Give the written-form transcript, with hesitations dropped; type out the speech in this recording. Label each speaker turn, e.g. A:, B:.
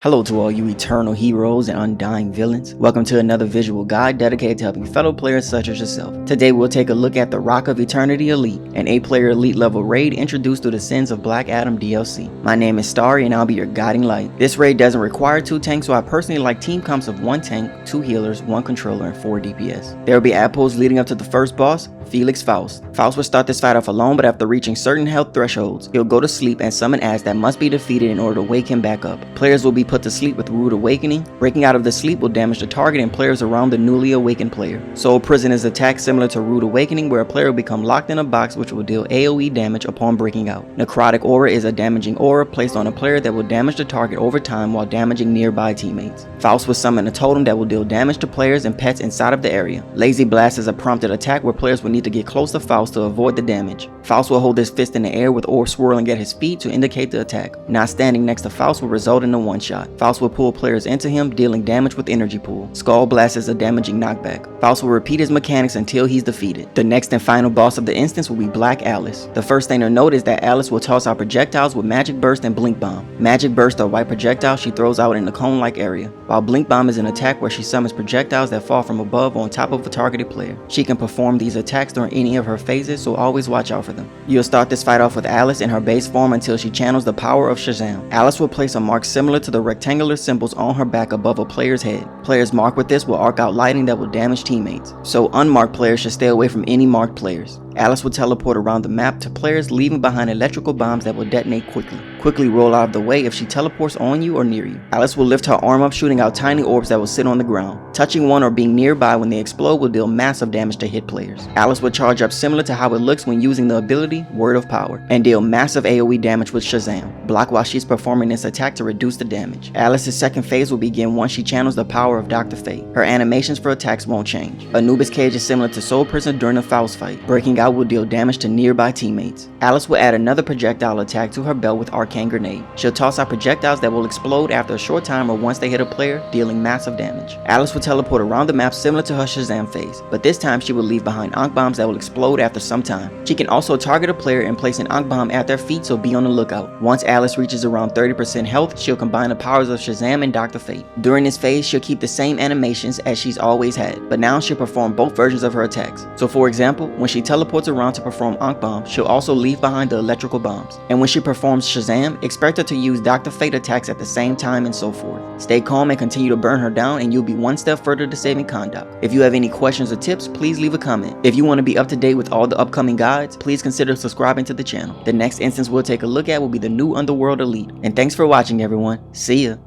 A: Hello to all you eternal heroes and undying villains. Welcome to another visual guide dedicated to helping fellow players such as yourself. Today we'll take a look at the Rock of Eternity Elite, an 8-player elite level raid introduced through the Sins of Black Adam DLC. My name is Starry and I'll be your guiding light. This raid doesn't require 2 tanks, so I personally like team comps of 1 tank, 2 healers, 1 controller, and 4 DPS. There will be ad pulls leading up to the first boss, FELIX FAUST. FAUST will start this fight off alone, but after reaching certain health thresholds, he'll go to sleep and summon ads that must be defeated in order to wake him back up. Players will be put to sleep with Rude Awakening. Breaking out of the sleep will damage the target and players around the newly awakened player. Soul Prison is attack similar to Rude Awakening, where a player will become locked in a box which will deal AoE damage upon breaking out. Necrotic Aura is a damaging aura placed on a player that will damage the target over time while damaging nearby teammates. FAUST will summon a totem that will deal damage to players and pets inside of the area. Lazy Blast is a prompted attack where players will need to get close to FAUST to avoid the damage. FAUST will hold his fist in the air with ore swirling at his feet to indicate the attack. Not standing next to FAUST will result in a one-shot. FAUST will pull players into him, dealing damage with energy pool. Skull Blast is a damaging knockback. FAUST will repeat his mechanics until he's defeated. The next and final boss of the instance will be Black Alice. The first thing to note is that Alice will toss out projectiles with Magic Burst and Blink Bomb. Magic Burst are white projectiles she throws out in the cone-like area, while Blink Bomb is an attack where she summons projectiles that fall from above on top of a targeted player. She can perform these attacks during any of her phases, so always watch out for them. You'll start this fight off with Alice in her base form until she channels the power of Shazam. Alice will place a mark similar to the rectangular symbols on her back above a player's head. Players marked with this will arc out lighting that will damage teammates, so unmarked players should stay away from any marked players. Alice will teleport around the map to players, leaving behind electrical bombs that will detonate quickly. Quickly roll out of the way if she teleports on you or near you. Alice will lift her arm up, shooting out tiny orbs that will sit on the ground. Touching one or being nearby when they explode will deal massive damage to hit players. Alice will charge up similar to how it looks when using the ability Word of Power, and deal massive AoE damage with Shazam. Block while she's performing this attack to reduce the damage. Alice's second phase will begin once she channels the power of Dr. Fate. Her animations for attacks won't change. Anubis Cage is similar to Soul Prison during a FAUST fight. Breaking out will deal damage to nearby teammates. Alice will add another projectile attack to her belt with Arcane Grenade. She'll toss out projectiles that will explode after a short time or once they hit a player, dealing massive damage. Alice will teleport around the map similar to her Shazam phase, but this time she will leave behind Ankh Bombs that will explode after some time. She can also target a player and place an Ankh Bomb at their feet, so be on the lookout. Once Alice reaches around 30% health, she'll combine the powers of Shazam and Dr. Fate. During this phase, she'll keep the same animations as she's always had, but now she'll perform both versions of her attacks. So for example, when she teleports around to perform Ankh Bomb, she'll also leave behind the electrical bombs. And when she performs Shazam, expect her to use Dr. Fate attacks at the same time and so forth. Stay calm and continue to burn her down and you'll be one step further to saving Conduct. If you have any questions or tips, please leave a comment. If you want to be up to date with all the upcoming guides, please consider subscribing to the channel. The next instance we'll take a look at will be the new Underworld Elite. And thanks for watching everyone. See ya.